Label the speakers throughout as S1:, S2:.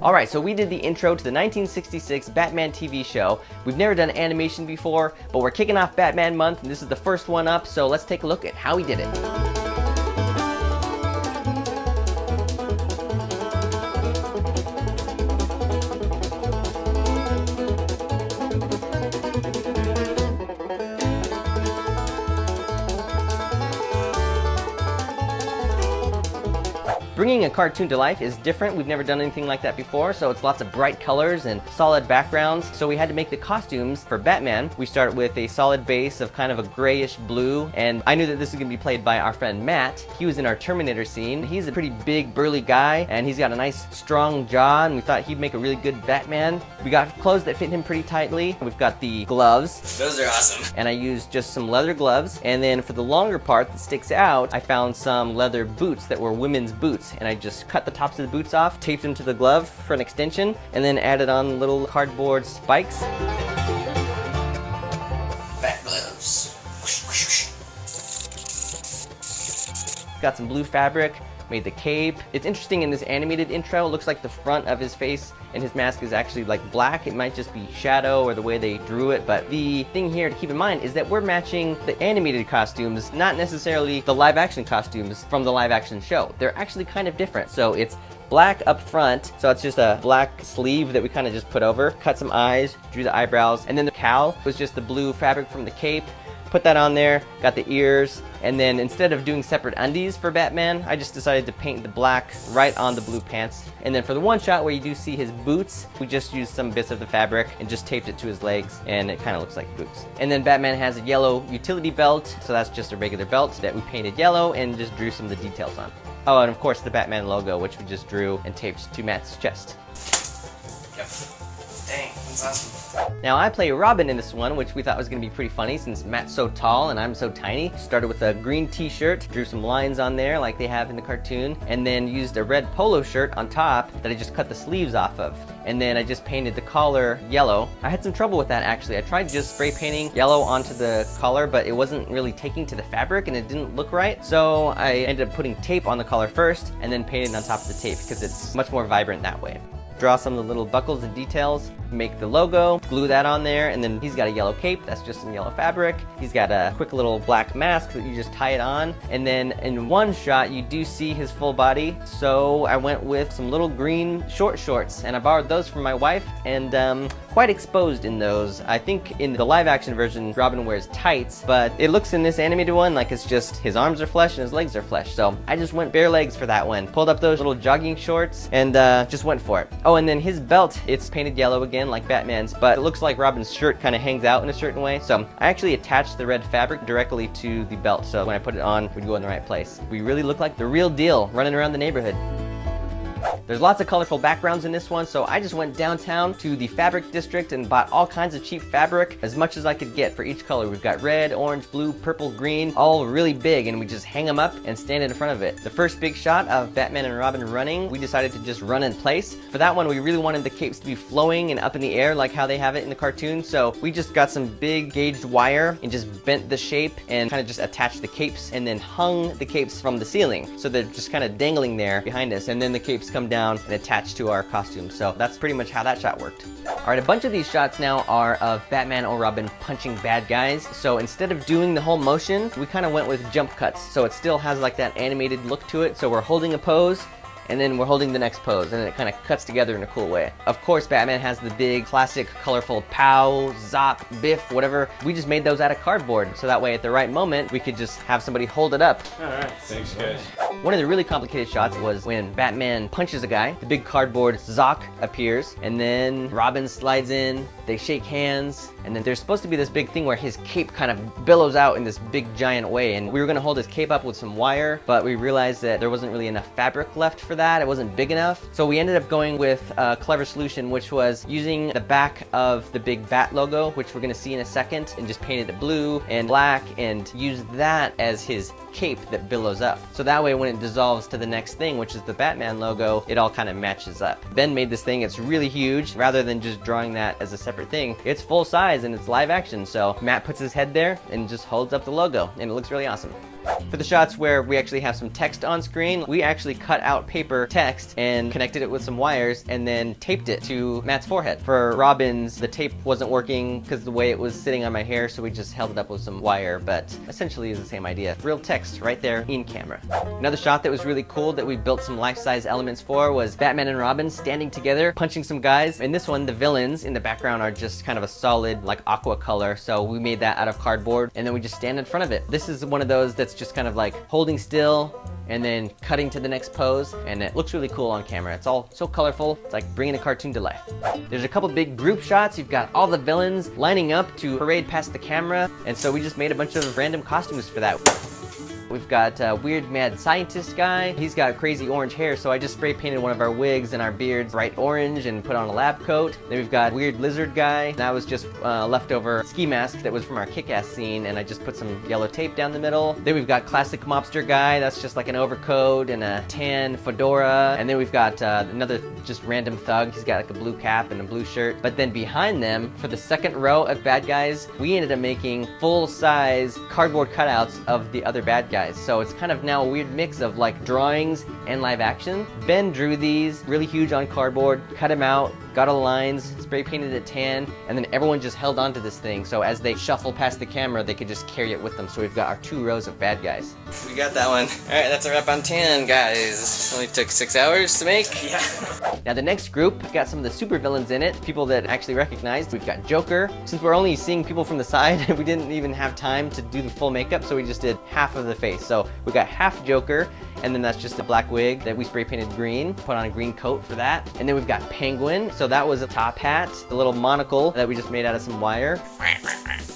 S1: Alright, so we did the intro to the 1966 Batman TV show. We've never done animation before, but we're kicking off Batman month, and this is the first one up, so let's take a look at how he did it. Bringing a cartoon to life is different. We've never done anything like that before, so it's lots of bright colors and solid backgrounds. So we had to make the costumes for Batman. We start with a solid base of kind of a grayish blue, and I knew that this was going to be played by our friend Matt. He was in our Terminator scene. He's a pretty big, burly guy, and he's got a nice, strong jaw, and we thought he'd make a really good Batman. We got clothes that fit him pretty tightly. We've got the gloves.
S2: Those are awesome.
S1: And I used just some leather gloves, and then for the longer part that sticks out, I found some leather boots that were women's boots. And I just cut the tops of the boots off, taped them to the glove for an extension, and then added on little cardboard spikes.
S2: Bat gloves.
S1: Got some blue fabric, made the cape. It's interesting in this animated intro, it looks like the front of his face and his mask is actually like black. It might just be shadow or the way they drew it, but the thing here to keep in mind is that we're matching the animated costumes, not necessarily the live action costumes from the live action show. They're actually kind of different. So it's black up front, so it's just a black sleeve that we kind of just put over, cut some eyes, drew the eyebrows, and then the cowl was just the blue fabric from the cape. Put that on there, got the ears, and then instead of doing separate undies for Batman, I just decided to paint the black right on the blue pants. And then for the one shot where you do see his boots, we just used some bits of the fabric and just taped it to his legs, and it kind of looks like boots. And then Batman has a yellow utility belt, so that's just a regular belt that we painted yellow and just drew some of the details on. Oh, and of course the Batman logo, which we just drew and taped to Matt's chest.
S2: Yep. Dang, that's awesome.
S1: Now I play Robin in this one, which we thought was going to be pretty funny since Matt's so tall and I'm so tiny. Started with a green t-shirt, drew some lines on there like they have in the cartoon, and then used a red polo shirt on top that I just cut the sleeves off of. And then I just painted the collar yellow. I had some trouble with that actually. I tried just spray painting yellow onto the collar, but it wasn't really taking to the fabric and it didn't look right. So I ended up putting tape on the collar first and then painted on top of the tape because it's much more vibrant that way. Draw some of the little buckles and details, make the logo, glue that on there, and then he's got a yellow cape, that's just some yellow fabric. He's got a quick little black mask that you just tie it on, and then in one shot you do see his full body, so I went with some little green short shorts, and I borrowed those from my wife, and quite exposed in those. I think in the live action version, Robin wears tights, but it looks in this animated one like it's just his arms are flesh and his legs are flesh, so I just went bare legs for that one. Pulled up those little jogging shorts, and just went for it. Oh, and then his belt, it's painted yellow again like Batman's, but it looks like Robin's shirt kind of hangs out in a certain way, so I actually attached the red fabric directly to the belt, so when I put it on, it would go in the right place. We really look like the real deal running around the neighborhood. There's lots of colorful backgrounds in this one, so I just went downtown to the fabric district and bought all kinds of cheap fabric, as much as I could get for each color. We've got red, orange, blue, purple, green, all really big, and we just hang them up and stand in front of it. The first big shot of Batman and Robin running, we decided to just run in place. For that one, we really wanted the capes to be flowing and up in the air like how they have it in the cartoon, so we just got some big gauged wire and just bent the shape and kind of just attached the capes and then hung the capes from the ceiling. So they're just kind of dangling there behind us, and then the capes come down and attached to our costume. So that's pretty much how that shot worked. Alright, a bunch of these shots now are of Batman or Robin punching bad guys. So instead of doing the whole motion, we kind of went with jump cuts. So it still has like that animated look to it. So we're holding a pose, and then we're holding the next pose, and then it kind of cuts together in a cool way. Of course, Batman has the big, classic, colorful pow, zop, biff, whatever. We just made those out of cardboard, so that way at the right moment, we could just have somebody hold it up.
S3: Alright, thanks guys.
S1: One of the really complicated shots was when Batman punches a guy, the big cardboard Zoc appears, and then Robin slides in, they shake hands, and then there's supposed to be this big thing where his cape kind of billows out in this big giant way, and we were gonna hold his cape up with some wire, but we realized that there wasn't really enough fabric left for that. It wasn't big enough. So we ended up going with a clever solution, which was using the back of the big bat logo, which we're gonna see in a second, and just painted it blue and black and used that as his cape that billows up. So that way when it dissolves to the next thing, which is the Batman logo, it all kind of matches up. Ben made this thing, it's really huge. Rather than just drawing that as a separate thing, it's full size and it's live action. So Matt puts his head there and just holds up the logo, and it looks really awesome. For the shots where we actually have some text on screen, we actually cut out paper text and connected it with some wires and then taped it to Matt's forehead. For Robin's, the tape wasn't working because the way it was sitting on my hair, so we just held it up with some wire, but essentially it's the same idea. Real text right there in camera. Another shot that was really cool that we built some life-size elements for was Batman and Robin standing together, punching some guys. In this one, the villains in the background are just kind of a solid, like aqua color, so we made that out of cardboard, and then we just stand in front of it. This is one of those that's just kind of like holding still and then cutting to the next pose, and it looks really cool on camera. It's all so colorful. It's like bringing a cartoon to life. There's a couple big group shots. You've got all the villains lining up to parade past the camera, and so we just made a bunch of random costumes for that. We've got a weird mad scientist guy. He's got crazy orange hair, so I just spray painted one of our wigs and our beards bright orange and put on a lab coat. Then we've got weird lizard guy. That was just leftover ski mask that was from our Kick-Ass scene, and I just put some yellow tape down the middle. Then we've got classic mobster guy. That's just like an overcoat and a tan fedora. And then we've got another just random thug. He's got like a blue cap and a blue shirt. But then behind them, for the second row of bad guys, we ended up making full-size cardboard cutouts of the other bad guys. So it's kind of now a weird mix of like drawings and live action. Ben drew these really huge on cardboard, cut them out, got all the lines, spray painted it tan, and then everyone just held on to this thing. So as they shuffle past the camera, they could just carry it with them. So we've got our 2 rows of bad guys. We got that one. All right, that's a wrap on 10, guys. Only took 6 hours to make. Yeah. Now the next group got some of the super villains in it, people that actually recognized. We've got Joker. Since we're only seeing people from the side, we didn't even have time to do the full makeup, so we just did half of the face. So we got half Joker, and then that's just a black wig that we spray painted green, put on a green coat for that. And then we've got Penguin, so that was a top hat, a little monocle that we just made out of some wire.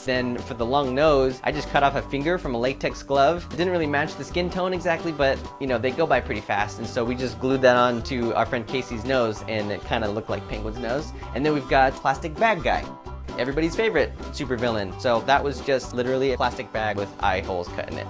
S1: Then for the long nose, I just cut off a finger from a latex glove. It didn't really match the skin tone exactly, but you know, they go by pretty fast, and so we just glued that on to our friend Casey's nose, and it kind of looked like Penguin's nose. And then we've got plastic bag guy, everybody's favorite supervillain. So that was just literally a plastic bag with eye holes cut in it.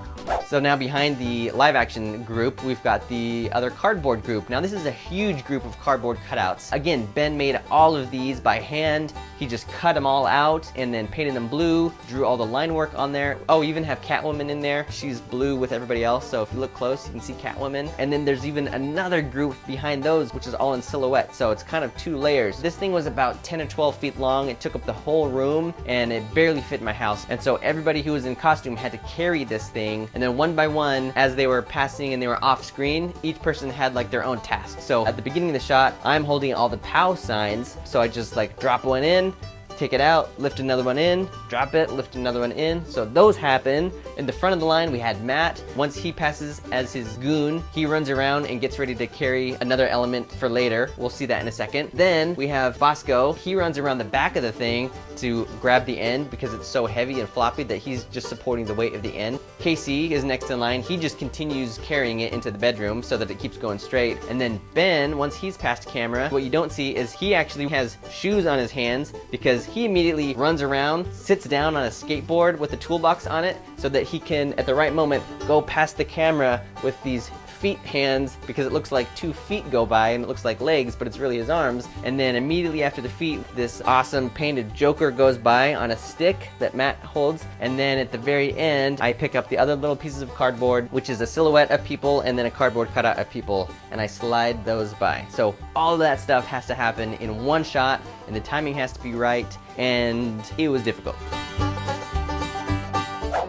S1: So now behind the live action group, we've got the other cardboard group. Now this is a huge group of cardboard cutouts. Again, Ben made all of these by hand. He just cut them all out and then painted them blue, drew all the line work on there. Oh, we even have Catwoman in there. She's blue with everybody else, so if you look close, you can see Catwoman. And then there's even another group behind those, which is all in silhouette, so it's kind of 2 layers. This thing was about 10 or 12 feet long. It took up the whole room, and it barely fit my house. And so everybody who was in costume had to carry this thing, and then one by one, as they were passing and they were off screen, each person had like their own task. So at the beginning of the shot, I'm holding all the POW signs, so I just like drop one in, take it out, lift another one in, drop it, lift another one in. So those happen. In the front of the line, we had Matt. Once he passes as his goon, he runs around and gets ready to carry another element for later. We'll see that in a second. Then we have Bosco. He runs around the back of the thing to grab the end because it's so heavy and floppy that he's just supporting the weight of the end. Casey is next in line. He just continues carrying it into the bedroom so that it keeps going straight. And then Ben, once he's past camera, what you don't see is he actually has shoes on his hands because he immediately runs around, sits down on a skateboard with a toolbox on it so that he can, at the right moment, go past the camera with these feet hands because it looks like 2 feet go by and it looks like legs, but it's really his arms. And then immediately after the feet, this awesome painted Joker goes by on a stick that Matt holds. And then at the very end, I pick up the other little pieces of cardboard, which is a silhouette of people and then a cardboard cutout of people, and I slide those by. So all of that stuff has to happen in one shot, and the timing has to be right, and it was difficult.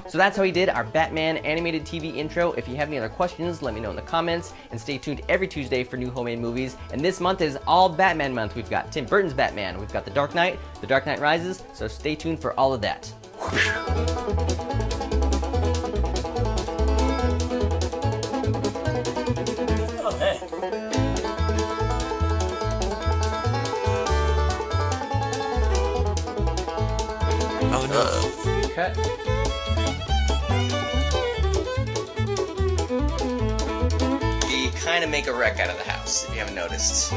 S1: So that's how we did our Batman animated TV intro. If you have any other questions, let me know in the comments, and stay tuned every Tuesday for new homemade movies. And this month is all Batman month. We've got Tim Burton's Batman, we've got The Dark Knight Rises, so stay tuned for all of that.
S2: Oh, hey. Oh no.
S1: Cut.
S2: We kind of make a wreck out of the house, if you haven't noticed.